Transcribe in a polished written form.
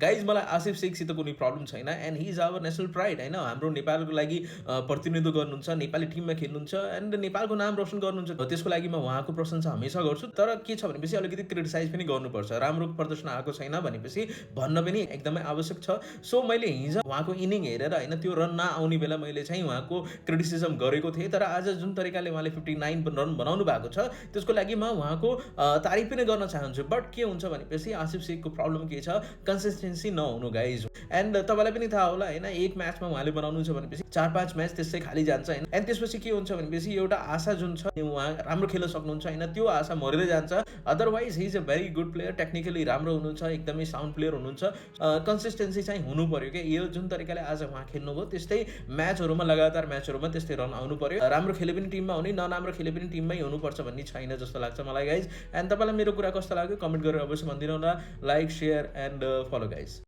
Guys मलाई आसिफ शेखसित कुनै problem छैन and he is our national pride होइन, हाम्रो नेपालको लागि प्रतिनिधित्व गर्नुहुन्छ, नेपाली टिममा खेल्नुहुन्छ एन्ड नेपालको नाम रोशन गर्नुहुन्छ, त्यसको लागि म उहाँको प्रशंसा हमेसा गर्छु। तर के छ भनेपछि अलिकति क्रिटिसाइज पनि गर्नुपर्छ, राम्रो प्रदर्शन आएको छैन भनेपछि भन्न पनि एकदमै आवश्यक छ। सो मैले हिजो उहाँको इनिङ हेरेर होइन त्यो रन नआउने बेला मैले चाहिँ उहाँको क्रिटिसिजम गरेको थिएँ, तर आज जुन तरिकाले उहाँले 59 रन बनाउनु भएको छ त्यसको लागि म उहाँको तारिफ पनि गर्न चाहन्छु। बट के हुन्छ भनेपछि आसिफ शेखको प्रब्लम के छ, कन्सिस्टेन्सी नहुनु गाइज। एन्ड तपाईँलाई पनि थाहा होला होइन, एक म्याचमा उहाँले बनाउनु छ भनेपछि 4-5 म्याच त्यसै खाली जान्छ होइन, एन्ड त्यसपछि के हुन्छ भनेपछि एउटा आशा जुन छ उहाँ राम्रो खेल्न सक्नुहुन्छ होइन, त्यो आशा मरेर जान्छ। Otherwise he is a very good player, technically राम्रो हुनुहुन्छ, एकदमै साउन्ड प्लेयर हुनुहुन्छ, कन्सिस्टेन्सी चाहिँ हुनु पर्यो क्या। यो जुन तरिकाले आज उहाँ खेल्नुभयो त्यस्तै म्याचहरूमा लगातार म्याचहरूमा त्यस्तै रन आउनु पर्यो। राम्रो खेले पनि टिममा हुने, नराम्रो खेले पनि टिममै हुनुपर्छ भन्ने छैन जस्तो लाग्छ मलाई गाइज। एन्ड तपाईँलाई मेरो कुरा कस्तो लाग्यो कमेन्ट गरेर अवश्य भनिदिनु होला। Like, share and follow guys.